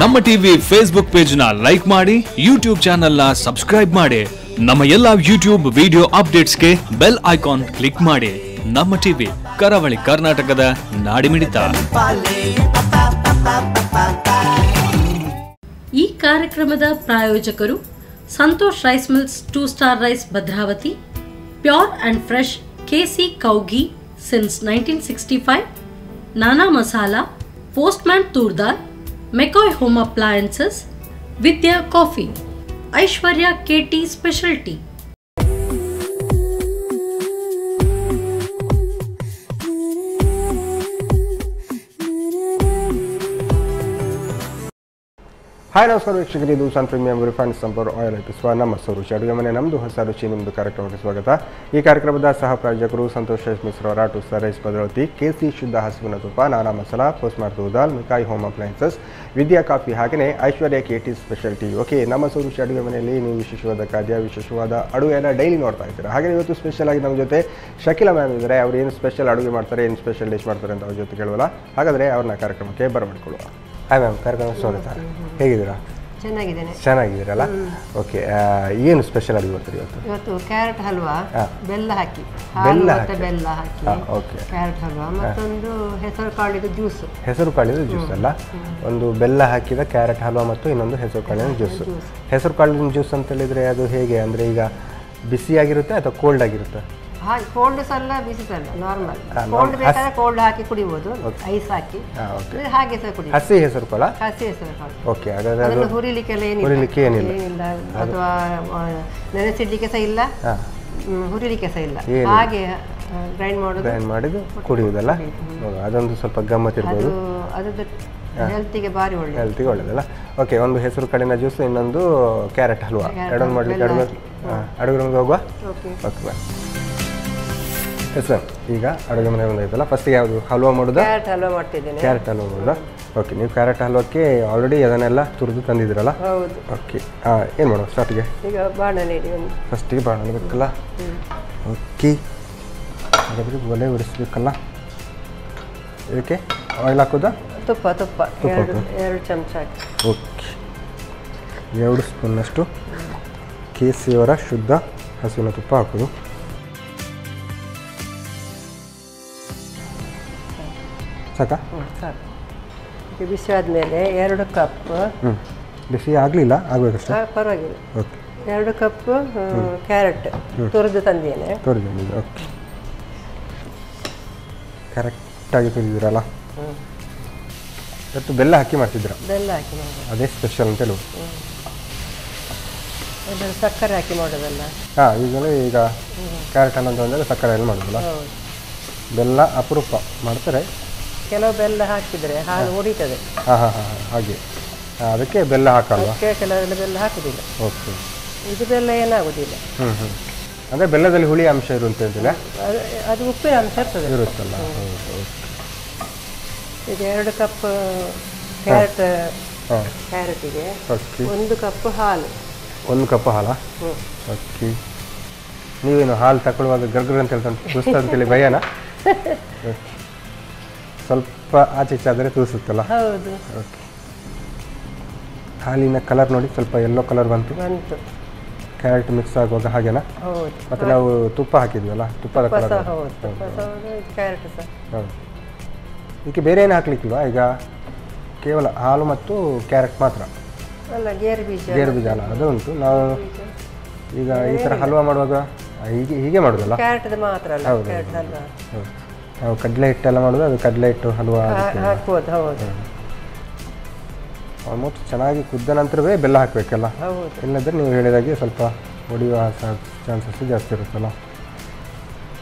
ನಮ್ಮ TV Facebook page ನ like ಮಾಡಿ, ಯೂಟ್ಯೂಬ್ ಚಾನೆಲ್ ನ ಸಬ್ಸ್ಕ್ರೈಬ್ ಮಾಡಿ. ನಮ್ಮ ಎಲ್ಲಾ ಯೂಟ್ಯೂಬ್ ವಿಡಿಯೋ ಅಪ್ಡೇಟ್ಸ್ಗೆ ಬೆಲ್ ಐಕಾನ್ ಕ್ಲಿಕ್ ಮಾಡಿ. ನಮ್ಮ ಟಿವಿ ಕರಾವಳಿ ಕರ್ನಾಟಕದ ನಾಡಿಮಿಡಿತ. ಈ ಕಾರ್ಯಕ್ರಮದ ಪ್ರಾಯೋಜಕರು Santosh rice mills 2 star rice Bhadravati, pure and fresh KC cow ghee since 1965, Nana masala, postman ತೂರ್ದಾರ್, ಮೆಕಾಯ್ home appliances, Vidya coffee, Aishwarya KT speciality. Hi ನಮಸ್ಕಾರ ವೀಕ್ಷಕರು, ಇದು ಸನ್ ಪ್ರೀಮಿಯಂ ರಿಫೈನ್ಡ್ ಸಂಪೂರ್ ಆಯಿಲ್ ಎಪಿಸುವ ನಮ್ಮ ರುಚಿ ಅಡುಗೆ ಮನೆ ನಮ್ಮದು ಹೊಸ ರುಚಿ ನಿಮ್ಮದು ಕಾರ್ಯಕ್ರಮಕ್ಕೆ ಸ್ವಾಗತ. ಈ ಕಾರ್ಯಕ್ರಮದ ಸಹ ಪ್ರಾಯೋಜಕರು ಸಂತೋಷ್ ರೈಸ್ ಮಿಲ್ಸ್ ರವರ 2 ಸ್ಟಾರ್ ರೈಸ್ ಭದ್ರಾವತಿ, KC ಶುದ್ಧ ಹಸುವಿನ ತುಪ್ಪ, ನಾನಾ ಮಸಾಲಾ, ಪೋಸ್ಟ್ಮಾರ್ಟ್ ದಾಲ್, ಮಿಕಾಯ್ ಹೋಮ್ ಅಪ್ಲಯನ್ಸಸ್, ವಿದ್ಯಾ ಕಾಫಿ, ಹಾಗೆಯೇ ಐಶ್ವರ್ಯ KT ಸ್ಪೆಷಾಲಿಟಿ. ಓಕೆ, ನಮ್ಮ ರುಚಿ ಅಡುಗೆ ಮನೆಯಲ್ಲಿ ನೀವು ವಿಶೇಷವಾದ ಖಾದ್ಯ, ವಿಶೇಷವಾದ ಅಡುಗೆಯನ್ನು ಡೈಲಿ ನೋಡ್ತಾ ಇದ್ದೀರಾ. ಹಾಗೆ ಇವತ್ತು ಸ್ಪೆಷಲ್ ಆಗಿ ನಮ್ಮ ಜೊತೆ ಶಕಿಲಾ ಮ್ಯಾಮ್ ಇದ್ದಾರೆ. ಅವ್ರು ಏನು ಸ್ಪೆಷಲ್ ಅಡುಗೆ ಮಾಡ್ತಾರೆ, ಏನು ಸ್ಪೆಷಲ್ ಡಿಶ್ ಮಾಡ್ತಾರೆ ಅಂತ ಅವ್ರ ಜೊತೆ ಕೇಳುವಲ್ಲ. ಹಾಗಾದರೆ ಅವ್ರನ್ನ ಕಾರ್ಯಕ್ರಮಕ್ಕೆ ಬರಮಾಡಿಕೊಳ್ಳುವ. ಹಾಯ್ ಮ್ಯಾಮ್, ಕಾರ್ಯಕ್ರಮ ಸ್ವಾಗತ. ಹೇಗಿದ್ದೀರಾ? ಚೆನ್ನಾಗಿದ್ದೀರಲ್ಲ? ಓಕೆ, ಏನು ಸ್ಪೆಷಲ್ ಆಗಿ ಬರ್ತೀರಿ ಇವತ್ತು? ಕ್ಯಾರೆಟ್ ಹಲ್ವಾ, ಬೆಲ್ಲ ಹಾಕಿ, ಬೆಲ್ಲ ಹಾಕಿ ಓಕೆ, ಕ್ಯಾರೆಟ್ ಹಲ್ವಾ, ಮತ್ತೊಂದು ಹೆಸರು ಕಾಳಿನ ಜ್ಯೂಸ್ ಅಲ್ಲ, ಒಂದು ಬೆಲ್ಲ ಹಾಕಿದ ಕ್ಯಾರೆಟ್ ಹಲ್ವಾ ಮತ್ತು ಇನ್ನೊಂದು ಹೆಸರು ಕಾಳಿನ ಜ್ಯೂಸ್. ಹೆಸರು ಕಾಳಿನ ಜ್ಯೂಸ್ ಅಂತ ಹೇಳಿದ್ರೆ ಅದು ಹೇಗೆ ಅಂದರೆ, ಈಗ ಬಿಸಿಯಾಗಿರುತ್ತೆ ಅಥವಾ ಕೋಲ್ಡ್ ಆಗಿರುತ್ತೆ? ಕೋಲ್ಡ್ ಸಲ್ಲ, ಬಿಸಿ ಸಲ್ಲ, ನಾರ್ಮಲ್. ಕೋಲ್ಡ್ ಬೇಕಾದ್ರೆ ಕೋಲ್ಡ್ ಹಾಕಿ ಕುಡಿಬಹುದು, ಐಸ್ ಹಾಕಿ, ಹಾಗೆ ಸಹ ಕುಡಿ. ಹಸಿ ಹೆಸರು ಕಾಳು. ಓಕೆ, ಹಾಗಾದ್ರೆ ಅದು ಹುರಿಲಿಕ್ಕೆಲ್ಲ ಏನಿಲ್ಲ, ಅಥವಾ ನೆನೆಸಿಡ್ಲಿಕ್ಕೆ ಸಹ ಇಲ್ಲ, ಹುರಿಲಿಕ್ಕೆ ಸಹ ಇಲ್ಲ, ಹಾಗೆ ಗ್ರೈಂಡ್ ಮಾಡಿದ್ದು ಕುಡಿಯುವುದಲ್ಲ. ಅದೊಂದು ಸ್ವಲ್ಪ ಗಮ್ಮತ್ ಇರ್ಬೋದು. ಅದು ಹೆಲ್ತಿಗೆ ಭಾರಿ ಒಳ್ಳೆ, ಹೆಲ್ತಿಗೆ ಒಳ್ಳೆಯದಲ್ಲ. ಓಕೆ, ಒಂದು ಹೆಸರು ಕಾಳಿನ ಜ್ಯೂಸ್, ಇನ್ನೊಂದು ಕ್ಯಾರೆಟ್ ಹಲ್ವಾ, ಎರಡನ್ನು ಮಾಡಲಿಕ್ಕೆ ಅಡುಗೆ ಮನೆಗೆ ಹೋಗುವ. Okay bye. ಎಸ್ ಮ್ಯಾಮ್, ಈಗ ಅಡುಗೆ ಮನೆ ಬಂದಾಯ್ತಲ್ಲ, ಫಸ್ಟಿಗೆ ಯಾವುದು ಹಲ್ವಾ ಮಾಡೋದು? ಕ್ಯಾರೆಟ್ ಹಲ್ವಾ ಮಾಡ್ತಿದ್ದೇನೆ. ಕ್ಯಾರೆಟ್ ಹಲ್ವಾ ಮಾಡೋದಾ? ಓಕೆ, ನೀವು ಕ್ಯಾರೆಟ್ ಹಲ್ವಕ್ಕೆ ಆಲ್ರೆಡಿ ಅದನ್ನೆಲ್ಲ ತುರಿದು ತಂದಿದ್ದೀರಲ್ಲ? ಹೌದು. ಓಕೆ, ಏನು ಮಾಡೋದು ಸ್ಟಾರ್ಟಿಗೆ? ಈಗ ಬಾಣಲೆ ಫಸ್ಟಿಗೆ ಬಾಣಲೆ ಬೇಕಲ್ಲ? ಓಕೆ, ಹಾಗಾದರೆ ಒಲೆ ಉರಿಸ್ಬೇಕಲ್ಲ. ಇದಕ್ಕೆ ಆಯಿಲ್ ಹಾಕೋದಾ? ತುಪ್ಪ 2 ಚಮಚ ಹಾಕಿ. ಓಕೆ, 2 ಸ್ಪೂನ್ನಷ್ಟು KCಯವರ ಶುದ್ಧ ಹಸುವಿನ ತುಪ್ಪ ಹಾಕೋದು. ಸಾಕಾ? ಸಾಕು. ಬಿಸಿ ಆದಮೇಲೆ 2 ಕಪ್, ಬಿಸಿ ಆಗಲಿಲ್ಲ, ಆಗಬೇಕಷ್ಟೇ, ಪರವಾಗಿಲ್ಲ. ಓಕೆ, 2 ಕಪ್ ಕ್ಯಾರೆಟ್ ತುರಿದು ತಂದೇನೆ. ಓಕೆ, ಕರೆಕ್ಟಾಗಿ ತುರಿದಿರಲ್ಲ. ಇವತ್ತು ಬೆಲ್ಲ ಹಾಕಿ ಮಾಡ್ತಿದ್ದೀರಾ? ಬೆಲ್ಲ ಹಾಕಿ ಅದೇ ಸ್ಪೆಷಲ್ ಅಂತ ಹೇಳುವ. ಸಕ್ಕರೆ ಹಾಕಿ ಮಾಡೋದಲ್ಲ? ಯೂಶಲಿ ಈಗ ಕ್ಯಾರೆಟ್ ಹಣ್ಣು ಅಂತ ಅಂದರೆ ಸಕ್ಕರೆಯಲ್ಲಿ ಮಾಡೋದಲ್ಲ. ಬೆಲ್ಲ ಅಪರೂಪ ಮಾಡ್ತಾರೆ. ಕೆಲವು ಬೆಲ್ಲ ಹಾಕಿದರೆ ಹಾಲು ಹೊಡಿತದೆ. ಹಾಗೆ, ಅದಕ್ಕೆ ಬೆಲ್ಲ ಹಾಕಲ್ಲ. ಕೆಲವೆಲ್ಲ ಬೆಲ್ಲ ಹಾಕುದಿಲ್ಲ. ಓಕೆ, ಇದು ಬೆಲ್ಲ ಏನಾಗುದಿಲ್ಲ. ಅಂದರೆ ಬೆಲ್ಲದಲ್ಲಿ ಹುಳಿ ಅಂಶ ಇರುತ್ತೆ ಅಂತಿಲ್ಲ, ಅದು ಉಪ್ಪಿನ ಅಂಶ ಇರುತ್ತಲ್ಲ. ಈಗ 2 ಕಪ್ ಕ್ಯಾರೆಟಿಗೆ 1 ಕಪ್ ಹಾಲು. 1 ಕಪ್ ಹಾಲಾ? ಓಕೆ, ನೀವೇನು ಹಾಲು ತಗೊಳ್ಳುವಾಗ ಗರ್ಗರ್ ಅಂತ ಹೇಳ್ತಾನೆ ತುಸ್ತ ಅಂತೇಳಿ ಭಯನ? ಸ್ವಲ್ಪ ಆಚೆ ಆದರೆ ತೂಸುತ್ತಲ್ಲ? ಹೌದು. ಓಕೆ, ಹಾಲಿನ ಕಲರ್ ನೋಡಿ, ಸ್ವಲ್ಪ ಯೆಲ್ಲೋ ಕಲರ್ ಬಂತು. ಕ್ಯಾರೆಟ್ ಮಿಕ್ಸ್ ಆಗುವಾಗ ಹಾಗೆನಾ? ಹೌದು. ಮತ್ತು ನಾವು ತುಪ್ಪ ಹಾಕಿದ್ವಲ್ಲ, ತುಪ್ಪದ ಕಲರ್. ಕ್ಯಾರೆಟ್ ಸಹ ಹೌದು. ಇದಕ್ಕೆ ಬೇರೆ ಏನು ಹಾಕ್ಲಿಕ್ಕಿಲ್ವಾ? ಈಗ ಕೇವಲ ಹಾಲು ಮತ್ತು ಕ್ಯಾರೆಟ್ ಮಾತ್ರ? ಅಲ್ಲ, ಗೇರು ಬೀಜ ಅಲ್ಲ, ಅದು ಉಂಟು. ನಾವು ಈಗ ಈ ಥರ ಹಲ್ವಾ ಮಾಡುವಾಗ ಹೀಗೆ ಮಾಡೋದಲ್ಲ? ಕ್ಯಾರೆಟ್ ಮಾತ್ರ ಅಲ್ಲ. ಹೌದು, ನಾವು ಕಡಲೆ ಹಿಟ್ಟೆಲ್ಲ ಮಾಡೋದು, ಅದು ಕಡಲೆ ಹಿಟ್ಟು ಹಲ್ವಾ ಹಾಕ್ಬೋದು. ಹೌದು. ಆಲ್ಮೋಸ್ಟ್ ಚೆನ್ನಾಗಿ ಕುದ್ದ ನಂತರವೇ ಬೆಲ್ಲ ಹಾಕಬೇಕಲ್ಲ? ಇಲ್ಲದ್ರೆ ನೀವು ಹೇಳಿದಾಗೆ ಸ್ವಲ್ಪ ಒಡೆಯುವ ಚಾನ್ಸಸ್ ಜಾಸ್ತಿ ಇರುತ್ತಲ್ಲ.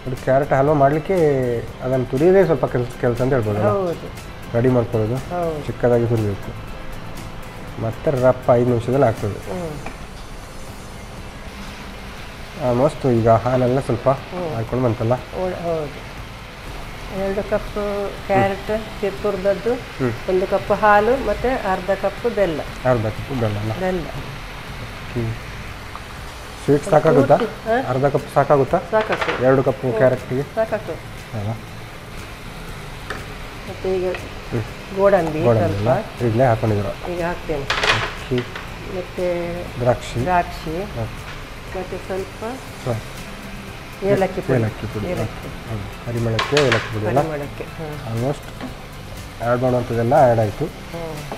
ಅದು ಕ್ಯಾರೆಟ್ ಹಲ್ವಾ ಮಾಡಲಿಕ್ಕೆ ಅದನ್ನು ತುರಿಯೋದೇ ಸ್ವಲ್ಪ ಕೆಲಸ ಅಂತ ಹೇಳ್ಬೋದಲ್ಲ? ರೆಡಿ ಮಾಡ್ಕೊಳ್ಳೋದು ಚಿಕ್ಕದಾಗಿ ತುರಿಬೇಕು, ಮತ್ತು ರಪ್ಪ 5 ನಿಮಿಷದಲ್ಲಿ ಆಗ್ತದೆ. ಆಲ್ಮೋಸ್ಟ್ ಈಗ ಹಾಲೆಲ್ಲ ಸ್ವಲ್ಪ ಹಾಕ್ಕೊಂಡು ಬಂತಲ್ಲ? 2 ಕಪ್ ಕ್ಯಾರೆಟ್ ತುರಿದದ್ದು, 1 ಕಪ್ ಹಾಲು, ಮತ್ತು ಅರ್ಧ ಕಪ್ ಬೆಲ್ಲ. ಸ್ವೀಟ್ ಸಾಕಾಗುತ್ತಾ? ಅರ್ಧ ಕಪ್ ಸಾಕಾಗುತ್ತಾ? ಸಾಕಾಗ್ತದೆ. 2 ಕಪ್ ಕ್ಯಾರೆಟ್ಗೆ ಸಾಕಾಗ್ತದೆ. ಅಲ್ಲ? ಮತ್ತು ಈಗ ಗೋಡಂಬಿ ಸ್ವಲ್ಪ ಈಗಲೇ ಹಾಕೊಂಡಿದ್ರು. ಈಗ ಹಾಕ್ತೇನೆ. ಮತ್ತು ದ್ರಾಕ್ಷಿ ಮತ್ತು ಸ್ವಲ್ಪ ಏಲಕ್ಕಿ ಪುಡಿ ಹರಿಮೆಣಕ್ಕೆ ಏಲಕ್ಕಿ ಪುಡಿ ಎಲ್ಲ ಆಲ್ಮೋಸ್ಟ್ ಆ್ಯಡ್ ಮಾಡುವಂಥದ್ದೆಲ್ಲ ಆ್ಯಡ್ ಆಯಿತು.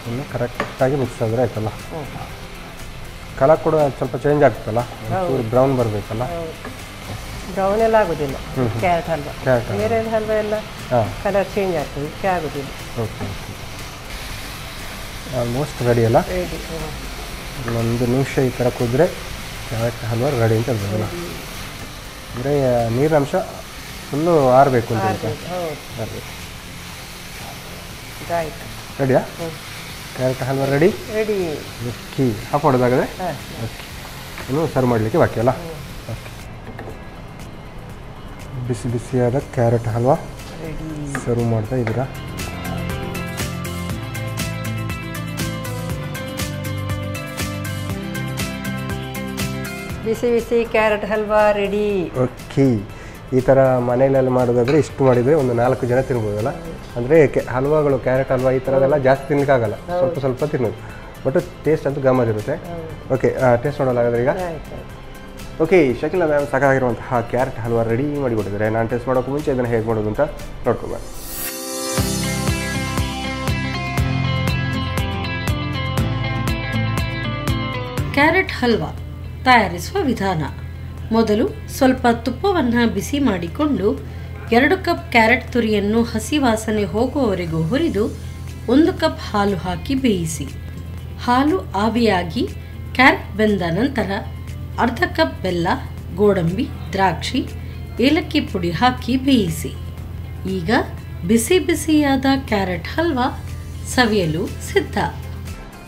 ಇನ್ನು ಕರೆಕ್ಟಾಗಿ ಮಿಕ್ಸ್ ಆದರೆ ಆಯ್ತಲ್ಲ. ಕಲರ್ ಕೂಡ ಸ್ವಲ್ಪ ಚೇಂಜ್ ಆಗ್ತಲ್ಲ, ಬ್ರೌನ್ ಬರಬೇಕಲ್ಲ. ಬ್ರೌನ್ ಎಲ್ಲ ಆಗೋದಿಲ್ಲ ಕ್ಯಾರೆಟ್ ಹಲ್ವಾ. ಬೇರೆ ಹಲ್ವಾ ಎಲ್ಲ ಕಲರ್ ಚೇಂಜ್ ಆಗ್ತದೆ, ಇದಕ್ಕೆ ಆಗೋದಿಲ್ಲ. ಓಕೆ ಆಲ್ಮೋಸ್ಟ್ ರೆಡಿ ಅಲ್ಲ. ಒಂದು ನಿಮಿಷ ಈ ಥರ ಕುದ್ರೆ ಕ್ಯಾರೆಟ್ ಹಲ್ವಾ ರೆಡಿ ಅಂತ ಹೇಳ್ಬೋದಲ್ಲ. ಅಂದರೆ ನೀರಿನಂಶ ಫುಲ್ಲು ಆರಬೇಕು ಅಂತ ರೆಡಿಯಾ? Carrot halwa ready. ಓಕೆ ಹಾಕೊಡೋದಾಗದೆ ಓಕೆ. ಇನ್ನು ಸರ್ವ್ ಮಾಡಲಿಕ್ಕೆ ಬಾಕಿ ಅಲ್ಲ. ಓಕೆ ಬಿಸಿ ಬಿಸಿಯಾದ ಕ್ಯಾರೆಟ್ ಹಲ್ವಾ ಸರ್ವ್ ಮಾಡ್ತಾ ಇದ್ದೀರಾ. ಬಿಸಿ ಬಿಸಿ ಕ್ಯಾರೆಟ್ ಹಲ್ವಾ ರೆಡಿ. ಓಕೆ ಈ ಥರ ಮನೆಯಲ್ಲೆಲ್ಲ ಮಾಡೋದಾದರೆ ಇಷ್ಟು ಮಾಡಿದರೆ ಒಂದು 4 ಜನ ತಿನ್ಬೋದಲ್ಲ. ಅಂದರೆ ಹಲ್ವಾಗಳು ಕ್ಯಾರೆಟ್ ಹಲ್ವಾ ಈ ಥರದೆಲ್ಲ ಜಾಸ್ತಿ ತಿನ್ನಲಿಕ್ಕಾಗಲ್ಲ, ಸ್ವಲ್ಪ ಸ್ವಲ್ಪ ತಿನ್ನೋದು. ಬಟ್ ಟೇಸ್ಟ್ ಅಂತೂ ಗಮ್ಮತ್ತಿರುತ್ತೆ. ಓಕೆ ಟೇಸ್ಟ್ ನೋಡೋಲ್ಲ ಹಾಗಾದ್ರೆ ಈಗ. ಓಕೆ ಶಕಿಲಾ ಮ್ಯಾಮ್ ಸಾಕಾಗಿರುವಂತಹ ಕ್ಯಾರೆಟ್ ಹಲ್ವಾ ರೆಡಿ ಮಾಡಿಕೊಟ್ಟಿದ್ದಾರೆ. ನಾನು ಟೇಸ್ಟ್ ಮಾಡೋಕ್ಕೂ ಮುಂಚೆ ಇದನ್ನು ಹೇಗೆ ಮಾಡೋದು ಅಂತ ನೋಡ್ಕೊಬಾರ್ದು. ಕ್ಯಾರೆಟ್ ಹಲ್ವಾ ತಯಾರಿಸುವ ವಿಧಾನ. ಮೊದಲು ಸ್ವಲ್ಪ ತುಪ್ಪವನ್ನು ಬಿಸಿ ಮಾಡಿಕೊಂಡು 2 ಕಪ್ ಕ್ಯಾರೆಟ್ ತುರಿಯನ್ನು ಹಸಿ ವಾಸನೆ ಹೋಗುವವರೆಗೂ ಹುರಿದು 1 ಕಪ್ ಹಾಲು ಹಾಕಿ ಬೇಯಿಸಿ. ಹಾಲು ಆವಿಯಾಗಿ ಕ್ಯಾರೆಟ್ ಬೆಂದ ನಂತರ ಅರ್ಧ ಕಪ್ ಬೆಲ್ಲ, ಗೋಡಂಬಿ, ದ್ರಾಕ್ಷಿ, ಏಲಕ್ಕಿ ಪುಡಿ ಹಾಕಿ ಬೇಯಿಸಿ. ಈಗ ಬಿಸಿ ಬಿಸಿಯಾದ ಕ್ಯಾರೆಟ್ ಹಲ್ವಾ ಸವಿಯಲು ಸಿದ್ಧ.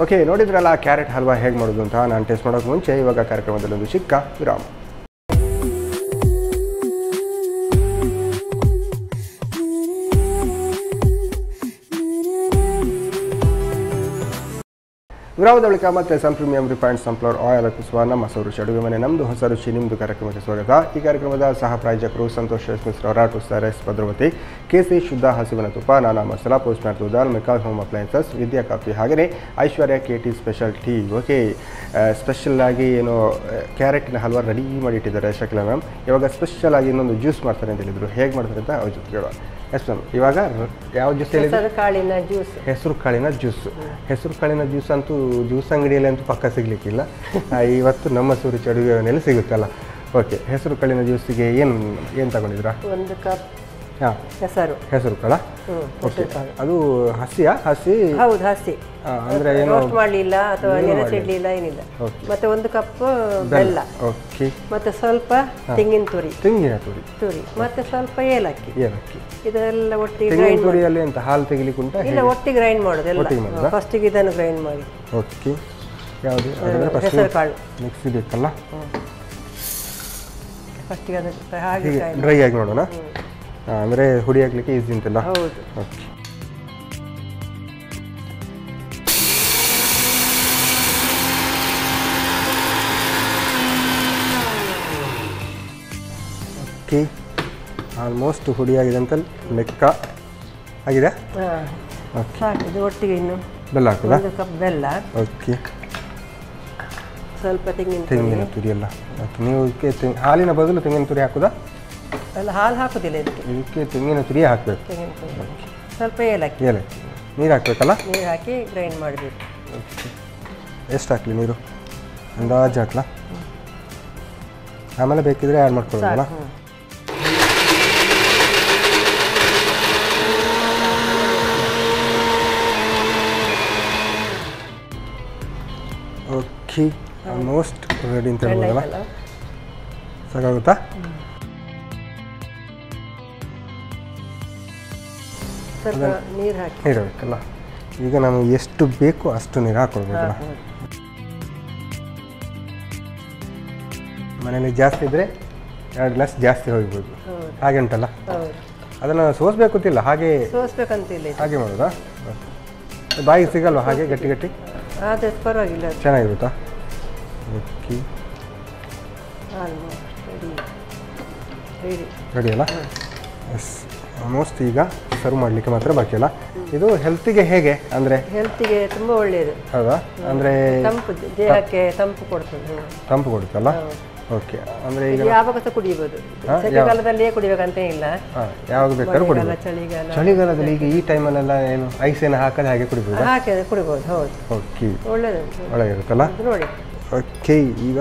ಓಕೆ ನೋಡಿದ್ರಲ್ಲ ಕ್ಯಾರೆಟ್ ಹಲ್ವಾ ಹೇಗೆ ಮಾಡೋದು ಅಂತ. ನಾನು ಟೇಸ್ಟ್ ಮಾಡೋಕ್ಕೆ ಮುಂಚೆ ಇವಾಗ ಕಾರ್ಯಕ್ರಮದಲ್ಲಿ ಒಂದು ಚಿಕ್ಕ ವಿರಾಮ. ವಿರಾಮದ ಬಳಿಕ ಮತ್ತೆ ಸನ್ ಪ್ರೀಮಿಯಂ ರಿಫೈನ್ಡ್ ಸನ್ಫ್ಲವರ್ ಆಯಿಲ್ ಅರ್ಪಿಸುವ ನಮ್ಮ ಹೊಸ ರುಚಿ ಅಡುಗೆ ಮನೆ ನಮ್ಮದು ಹೊಸ ರುಚಿ ನಿಮ್ಮದು ಕಾರ್ಯಕ್ರಮಕ್ಕೆ ಸ್ವಾಗತ. ಈ ಕಾರ್ಯಕ್ರಮದ ಸಹ ಪ್ರಾಯೋಜಕರು ಸಂತೋಷ್ ರೈಸ್ ಮಿಲ್ಸ್ ರಾಟು ರೈಸ್ ಭದ್ರಾವತಿ, ಕೆಸಿ ಶುದ್ಧ ಹಸಿವಿನ ತುಪ್ಪ, ನಾನಾ ಮಸಾಲಾ, ಪೋಸ್ಟ್ ಮ್ಯಾಟ್ ದಾಲ್, ಮೆಕಾಲ್ ಹೋಮ್ ಅಪ್ಲಯನ್ಸಸ್, ವಿದ್ಯಾ ಕಾಫಿ, ಹಾಗೆಯೇ Aishwarya KT special tea. Okay special ಆಗಿ ಏನು ಕ್ಯಾರೆಟಿನ ಹಲ್ವಾ ರೆಡಿ ಮಾಡಿಟ್ಟಿದ್ದಾರೆ ಶಕಿಲಾ ಮ್ಯಾಮ್. ಇವಾಗ ಸ್ಪೆಷಲ್ ಆಗಿ ಇನ್ನೊಂದು ಜ್ಯೂಸ್ ಮಾಡ್ತಾರೆ ಅಂತ ಹೇಳಿದ್ರು. ಹೇಗೆ ಮಾಡ್ತಾರೆ ಅಂತ ಅವ್ರ ಜೊತೆ ಕೇಳುವ. ಎಸ್ ಮ್ಯಾಮ್ ಇವಾಗ ಯಾವ ಜ್ಯೂಸ್ ಹೇಳಿದ್ರು? ಹೆಸರು ಕಾಳಿನ ಜ್ಯೂಸ್. ಹೆಸರು ಕಾಳಿನ ಜ್ಯೂಸ್ ಅಂತೂ ಜ್ಯೂಸ್ ಅಂಗಡಿಯಲ್ಲಿ ಅಂತೂ ಪಕ್ಕ ಸಿಗಲಿಕ್ಕಿಲ್ಲ. ಇವತ್ತು ನಮ್ಮ ಸುರುಚಿ ಅಡುಗೆ ಮನೆಯಲ್ಲಿ ಸಿಗುತ್ತಲ್ಲ. ಓಕೆ ಹೆಸರು ಕಾಳಿನ ಜ್ಯೂಸಿಗೆ ಏನು ತಗೊಂಡಿದ್ರಾ? 1 ಕಪ್ ಹಾಂ ಹೆಸರು ಕಾಳ. ಓಕೆ ಅದು ಹಸಿ ಹೌದು ಹಸಿ. ಅಂದರೆ ಏನು ರೋಸ್ಟ್ ಮಾಡಲಿಲ್ಲ ಅಥವಾ ನೆನೆಸಿಡ್ಲಿಲ್ಲ ಏನಿಲ್ಲ. ಮತ್ತೆ 1 ಕಪ್ ಬೆಲ್ಲ. ಓಕೆ ಮತ್ತೆ ಸ್ವಲ್ಪ ತೆಂಗಿನ ತುರಿ ಮತ್ತೆ ಸ್ವಲ್ಪ ಏಲಕ್ಕಿ. ಇದೆಲ್ಲ ಒಟ್ಟಿಗೆ ಗ್ರೈಂಡ್ ತುರಿಯಲ್ಲಿ ಅಂತ ಹಾಲು ತೆಗಿಲಿಕ್ಕುಂಟ? ಇಲ್ಲ ಒಟ್ಟಿಗೆ ಗ್ರೈಂಡ್ ಮಾಡೋದು. ಫಸ್ಟಿಗೆ ಇದನ್ನು ಗ್ರೈಂಡ್ ಮಾಡಿ. ಓಕೆ ಯಾವುದು ಹೆಸರು ಕಾಳು ಮಿಕ್ಸಿ ಬೇಕಲ್ಲ. ಫಸ್ಟಿಗೆ ಅದು ಹಾಗೆ ಡ್ರೈ ಆಗಿ ನೋಡೋಣ. ಅಂದರೆ ಹುಡಿ ಹಾಕ್ಲಿಕ್ಕೆ ಈಸಿ ಅಂತಲ್ಲ. ಹೌದು. ಓಕೆ ಓಕೆ ಆಲ್ಮೋಸ್ಟ್ ಹುಡಿ ಆಗಿದೆ ಅಂತ ಲೆಕ್ಕ ಆಗಿದೆ. ಓಕೆ ಸಾಕು. ಇದು ಒಟ್ಟಿಗೆ ಇನ್ನು ಬೆಲ್ಲ ಹಾಕೋದಾ? 1 ಕಪ್ ಬೆಲ್ಲ. ಓಕೆ ಸ್ವಲ್ಪ ತೆಂಗಿನ ತುರಿ ಎಲ್ಲ. ಓಕೆ ನೀವು ಇದಕ್ಕೆ ಹಾಲಿನ ಬದಲು ತೆಂಗಿನ ತುರಿ ಹಾಕೋದಾ? ಅಲ್ಲ ಹಾಲು ಹಾಕೋದಿಲ್ಲ ಇದಕ್ಕೆ ತೆಂಗಿನ ತುರಿ ಹಾಕಬೇಕು. ಸ್ವಲ್ಪ ಏಲಕ್ಕಿ ನೀರು ಹಾಕಬೇಕಲ್ಲ? ನೀರು ಹಾಕಿ ಗ್ರೈಂಡ್ ಮಾಡಬೇಕು. ಓಕೆ ಎಷ್ಟು ಹಾಕಲಿ ನೀರು? ಅಂದಾಜು ಹಾಕ್ಲಾ? ಆಮೇಲೆ ಬೇಕಿದ್ರೆ ಆ್ಯಡ್ ಮಾಡ್ಕೊಳ್ಳೋದಲ್ಲ. ಓಕೆ ಆಲ್ಮೋಸ್ಟ್ ರೆಡಿ ಅಂತ ಹೇಳ್ಬೋದಲ್ಲ. ಸಾಕಾಗುತ್ತಾ? ಸ್ವಲ್ಪ ನೀರು ಹಾಕಬೇಕಲ್ಲ. ಈಗ ನಮಗೆ ಎಷ್ಟು ಬೇಕು ಅಷ್ಟು ನೀರು ಹಾಕ್ಕೊಳ್ಬೇಕಲ್ಲ. ಮನೇಲಿ ಜಾಸ್ತಿ ಇದ್ದರೆ 2 ಗ್ಲಾಸ್ ಜಾಸ್ತಿ ಹೋಗ್ಬೋದು. ಹಾಗೆ ಉಂಟಲ್ಲ. ಅದನ್ನು ಸೋಸ್ಬೇಕಂತಿಲ್ಲ, ಹಾಗೆ ಹಾಗೆ ಮಾಡೋದಾ? ಬಾಯಿಗೆ ಸಿಗಲ್ವಾ ಹಾಗೆ ಗಟ್ಟಿ ಗಟ್ಟಿ? ಪರವಾಗಿಲ್ಲ, ಚೆನ್ನಾಗಿರುತ್ತಾ? ಓಕೆ ರೆಡಿ ಅಲ್ಲ? ಎಸ್ ಆಲ್ಮೋಸ್ಟ್ ಈಗ ಸರ್ವ್ ಮಾಡಲಿಕ್ಕೆ ಮಾತ್ರ ಬಾಕಿ ಅಲ್ಲ. ಇದು ಹೆಲ್ತಿಗೆ ಹೇಗೆ ಅಂದರೆ? ಹೆಲ್ತಿಗೆ ತುಂಬ ಒಳ್ಳೆಯದು. ಹೌದಾ? ಅಂದರೆ ತಂಪು, ದೇಹಕ್ಕೆ ತಂಪು ಕೊಡ್ತದೆ. ತಂಪು ಕೊಡುತ್ತಲ್ಲ? ಓಕೆ. ಅಂದರೆ ಈಗ ಯಾವಾಗ ಸಹ ಕುಡಿಯಬಹುದು, ಚಳಿಗಾಲದಲ್ಲಿಯೇ ಕುಡಿಬೇಕಂತ ಇಲ್ಲ, ಯಾವಾಗ ಬೇಕಾದ್ರೂ ಕುಡಿಬೋದು. ಚಳಿಗಾಲದಲ್ಲಿ ಈಗ ಈ ಟೈಮಲ್ಲೆಲ್ಲ ಏನು ಐಸ್ ಏನು ಹಾಕದೆ ಹಾಗೆ ಕುಡಿಬೋದು? ಹಾಕಿ ಕುಡಿಬೋದು. ಹೌದು. ಓಕೆ, ಒಳ್ಳೆದಿರುತ್ತಲ್ಲ ನೋಡಿ. ಓಕೆ, ಈಗ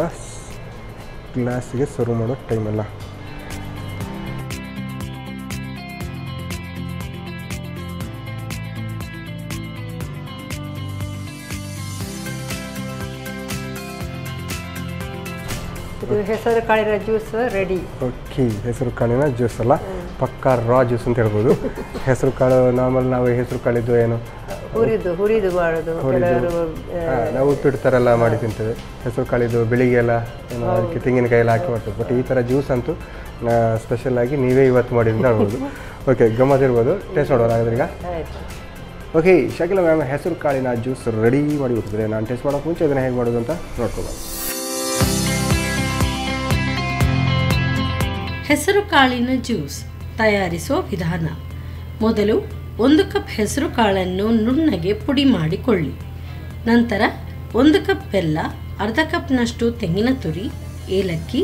ಗ್ಲಾಸಿಗೆ ಸರ್ವ್ ಮಾಡೋ ಟೈಮಲ್ಲ. ಹೆಸರು ಕಾಳಿನ ಜ್ಯೂಸ್ ರೆಡಿ. ಓಕೆ, ಹೆಸರು ಕಾಳಿನ ಜ್ಯೂಸ್ ಅಲ್ಲ, ಪಕ್ಕಾ ರಾ ಜ್ಯೂಸ್ ಅಂತ ಹೇಳ್ಬೋದು. ಹೆಸರು ಕಾಳು ನಾರ್ಮಲ್ ನಾವು ಹೆಸರು ಕಾಳಿದ್ದು ಏನು ಹುರಿದು ಮಾಡೋದು, ನಾವು ಉಪ್ಪಿಡ್ತಾರೆಲ್ಲ ಮಾಡಿ ತಿಂತೇವೆ. ಹೆಸರು ಕಾಳಿದ್ದು ಬೆಳಿಗ್ಗೆ ಎಲ್ಲ ಏನು ಅದಕ್ಕೆ ತೆಂಗಿನಕಾಯಿ ಎಲ್ಲ ಹಾಕಿ ಮಾಡ್ತೇವೆ. ಬಟ್ ಈ ಥರ ಜ್ಯೂಸ್ ಅಂತೂ ಸ್ಪೆಷಲ್ ಆಗಿ ನೀವೇ ಇವತ್ತು ಮಾಡಿದ್ದು ಹೇಳ್ಬೋದು. ಓಕೆ, ಗಮ್ಮತ್ತಿರ್ಬೋದು. ಟೇಸ್ಟ್ ನೋಡೋಣ ಹಾಗಾದ್ರೆ ಈಗ. ಓಕೆ, ಶಕಿಲ ಮ್ಯಾಮ್ ಹೆಸರು ಕಾಳಿನ ಜ್ಯೂಸ್ ರೆಡಿ ಮಾಡಿ ಬಿಟ್ಟಿದ್ರೆ ನಾನು ಟೇಸ್ಟ್ ಮಾಡೋಕೆ ಮುಂಚೆ ಇದನ್ನು ಹೇಗೆ ಮಾಡೋದು ಅಂತ ನೋಡ್ಕೊಳ್ಳೋಣ. ಹೆಸರು ಕಾಳಿನ ಜ್ಯೂಸ್ ತಯಾರಿಸುವ ವಿಧಾನ. ಮೊದಲು 1 ಕಪ್ ಹೆಸರು ಕಾಳನ್ನು ನುಣ್ಣಗೆ ಪುಡಿ ಮಾಡಿಕೊಳ್ಳಿ. ನಂತರ 1 ಕಪ್ ಬೆಲ್ಲ, ಅರ್ಧ ಕಪ್ನಷ್ಟು ತೆಂಗಿನ ತುರಿ, ಏಲಕ್ಕಿ,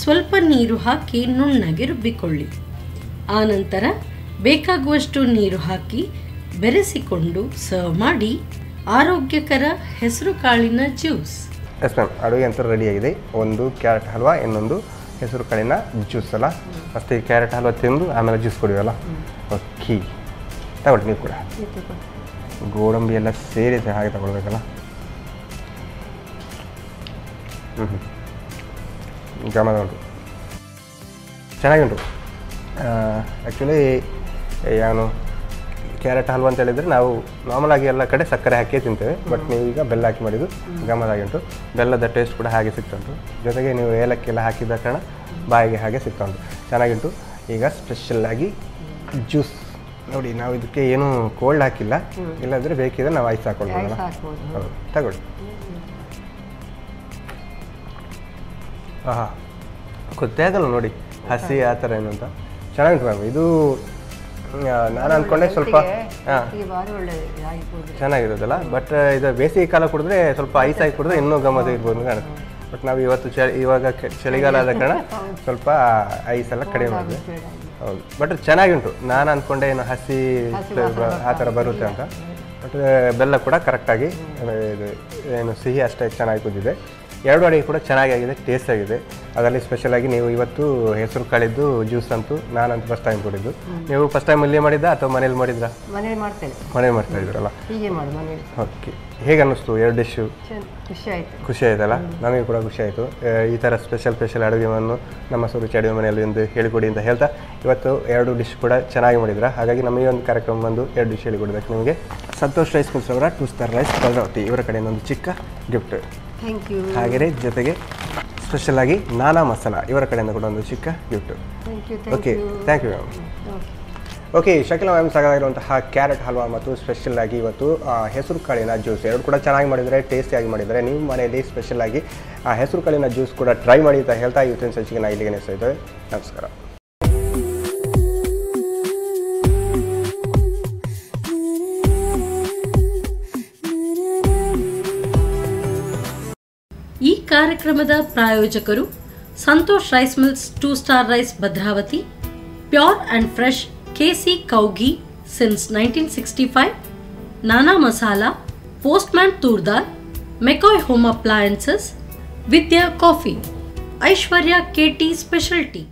ಸ್ವಲ್ಪ ನೀರು ಹಾಕಿ ನುಣ್ಣಗೆ ರುಬ್ಬಿಕೊಳ್ಳಿ. ಆನಂತರ ಬೇಕಾಗುವಷ್ಟು ನೀರು ಹಾಕಿ ಬೆರೆಸಿಕೊಂಡು ಸರ್ವ್ ಮಾಡಿ. ಆರೋಗ್ಯಕರ ಹೆಸರು ಕಾಳಿನ ಜ್ಯೂಸ್. ಎಸ್ ಮ್ಯಾಮ್, ಅಡುಗೆ ಅಂತ ರೆಡಿಯಾಗಿದೆ. ಒಂದು ಕ್ಯಾರೆಟ್ ಹಲ್ವಾ, ಇನ್ನೊಂದು ಹೆಸರು ಕಾಳಿನ ಜ್ಯೂಸ್ ಅಲ್ಲ. ಫಸ್ಟ್ ಈ ಕ್ಯಾರೆಟ್ ಹಲ್ವಾ ತಿಂದು ಆಮೇಲೆ ಜ್ಯೂಸ್ ಕುಡಿಯೋಲ್ಲ. ಓಕೆ, ತಗೊಳ್ಳಿ ನೀವು ಕೂಡ. ಗೋಡಂಬಿ ಎಲ್ಲ ಸೇರಿಸಿ ಹಾಗೆ ತಗೊಳ್ಬೇಕಲ್ಲ. ಗಮನ ಉಂಟು, ಚೆನ್ನಾಗುಂಟು. ಆ್ಯಕ್ಚುಲಿ ಏನು ಕ್ಯಾರೆಟ್ ಹಲ್ವಾ ಅಂತ ಹೇಳಿದರೆ ನಾವು ನಾರ್ಮಲ್ ಆಗಿ ಎಲ್ಲ ಕಡೆ ಸಕ್ಕರೆ ಹಾಕಿ ತಿಂತೇವೆ. ಬಟ್ ನೀವು ಈಗ ಬೆಲ್ಲ ಹಾಕಿ ಮಾಡಿದ್ದು ಗಮನದಾಗಿ ಉಂಟು. ಬೆಲ್ಲದ ಟೇಸ್ಟ್ ಕೂಡ ಹಾಗೆ ಸಿಗ್ತುಂಟು. ಜೊತೆಗೆ ನೀವು ಏಲಕ್ಕಿ ಎಲ್ಲ ಹಾಕಿದ ಕಾರಣ ಬಾಯಿಗೆ ಹಾಗೆ ಸಿಗ್ತಾ ಉಂಟು, ಚೆನ್ನಾಗಿಂಟು. ಈಗ ಸ್ಪೆಷಲ್ಲಾಗಿ ಜ್ಯೂಸ್ ನೋಡಿ. ನಾವು ಇದಕ್ಕೆ ಏನು ಕೋಲ್ಡ್ ಹಾಕಿಲ್ಲ, ಇಲ್ಲಾಂದರೆ ಬೇಕಿದ್ರೆ ನಾವು ಐಸ್ ಹಾಕೊಳ್ಬೋದಲ್ಲ. ಹೌದು, ತಗೊಳ್ಳಿ. ಹಾಂ, ಗೊತ್ತೇ ಆಗಲ್ಲ ನೋಡಿ ಹಸಿ ಆ ಥರ ಏನು ಅಂತ. ಚೆನ್ನಾಗಿಂಟು ಮ್ಯಾಮ್. ಇದು ನಾನು ಅಂದ್ಕೊಂಡೆ ಸ್ವಲ್ಪ ಚೆನ್ನಾಗಿರೋದಲ್ಲ. ಬಟ್ ಇದು ಬೇಸಿಗೆ ಕಾಲ ಕುಡಿದ್ರೆ ಸ್ವಲ್ಪ ಐಸ್ ಹಾಕಿ ಕುಡಿದ್ರೆ ಇನ್ನೂ ಗಮ್ಮತ್ ಇರ್ಬೋದು ಕಾಣುತ್ತೆ. ಬಟ್ ನಾವು ಇವತ್ತು ಇವಾಗ ಚಳಿಗಾಲ ಆದ ಕಾರಣ ಸ್ವಲ್ಪ ಐಸ್ ಎಲ್ಲ ಕಡಿಮೆ ಮಾಡಿದೆ. ಹೌದು, ಬಟ್ ಚೆನ್ನಾಗುಂಟು. ನಾನು ಅಂದ್ಕೊಂಡೆ ಏನು ಹಸಿ ಆ ಥರ ಬರುತ್ತೆ ಅಂತ. ಬಟ್ ಬೆಲ್ಲ ಕೂಡ ಕರೆಕ್ಟಾಗಿ ಇದು ಏನು ಸಿಹಿ ಅಷ್ಟೇ ಚೆನ್ನಾಗಿ ಕುದಿದೆ. 2 ಅಡಿಗೆ ಕೂಡ ಚೆನ್ನಾಗಿದೆ, ಟೇಸ್ಟ್ ಆಗಿದೆ. ಅದರಲ್ಲಿ ಸ್ಪೆಷಲಾಗಿ ನೀವು ಇವತ್ತು ಹೆಸರು ಕಾಳಿದ್ದು ಜ್ಯೂಸ್ ಅಂತೂ ನಾನಂತೂ ಫಸ್ಟ್ ಟೈಮ್ ಕುಡಿದ್ದು. ನೀವು ಫಸ್ಟ್ ಟೈಮ್ ಇಲ್ಲೇ ಮಾಡಿದ್ದ ಅಥವಾ ಮನೇಲಿ ಮಾಡಿದ್ರಾ? ಮನೇಲಿ ಮಾಡ್ತೇನೆ. ಮನೇಲಿ ಮಾಡ್ತಾ ಇದ್ರಲ್ಲ? ಹೀಗೆ ಮಾಡಿ ಮನೇಲಿ. ಓಕೆ, ಹೇಗೆ ಅನ್ನಿಸ್ತು 2 ಡಿಶ್ಶು? ಖುಷಿ ಆಯ್ತಲ್ಲ? ನನಗೆ ಕೂಡ ಖುಷಿ ಆಯಿತು. ಈ ಥರ ಸ್ಪೆಷಲ್ ಅಡುಗೆಯನ್ನು ನಮ್ಮ ಸುರುಚಿ ಅಡುಗೆ ಮನೆಯಲ್ಲಿ ಒಂದು ಹೇಳಿಕೊಡಿ ಅಂತ ಹೇಳ್ತಾ ಇವತ್ತು 2 ಡಿಶ್ ಕೂಡ ಚೆನ್ನಾಗಿ ಮಾಡಿದ್ರ. ಹಾಗಾಗಿ ನಮಗೆ ಒಂದು ಕಾರ್ಯಕ್ರಮ ಬಂದು 2 ಡಿಶ್ ಹೇಳಿಕೊಡೋದಕ್ಕೆ ನಿಮಗೆ ಸಂತೋಷ್ ರೈಸ್ ಮಿಲ್ಸ್ ಅವರ 2 ಸ್ಟಾರ್ ರೈಸ್ ಭದ್ರಾವತಿ ಇವರ ಕಡೆಯಿಂದ ಒಂದು ಚಿಕ್ಕ ಗಿಫ್ಟ್. Thank you. ಹಾಗೆಯೇ ಜೊತೆಗೆ ಸ್ಪೆಷಲಾಗಿ ನಾನಾ ಮಸಾಲ ಇವರ ಕಡೆಯಿಂದ ಕೂಡ ಒಂದು ಚಿಕ್ಕ gift. Okay, thank you ma'am. Okay, Shakila ma'am ಸಾಕಾಗಿರುವಂತಹ ಕ್ಯಾರೆಟ್ ಹಲ್ವಾ ಮತ್ತು ಸ್ಪೆಷಲಾಗಿ ಇವತ್ತು ಹೆಸರು ಕಾಳಿನ ಜ್ಯೂಸ್ 2 ಕೂಡ ಚೆನ್ನಾಗಿ ಮಾಡಿದರೆ, ಟೇಸ್ಟಿಯಾಗಿ ಮಾಡಿದರೆ. ನೀವು ಮನೆಯಲ್ಲಿ ಸ್ಪೆಷಲಾಗಿ ಹೆಸರು ಕಾಳಿನ ಜ್ಯೂಸ್ ಕೂಡ ಟ್ರೈ ಮಾಡಿ ಅಂತ ಹೇಳ್ತಾ ಇವತ್ತಿನ ಸಂಚಿಕೆ ನಾನು ಇಲ್ಲಿಗೆ ನಿಲ್ಲಿಸ್ತಾ ಇದ್ದೇವೆ. ನಮಸ್ಕಾರ. ಈ ಕಾರ್ಯಕ್ರಮದ ಪ್ರಾಯೋಜಕರು Santosh rice mills 2 star rice Bhadravati, pure and fresh KC cow ghee since 1965, Nana masala, postman ತೂರ್ದಾರ್, ಮೆಕಾಯ್ home appliances, Vidya coffee, Aishwarya KT special tea.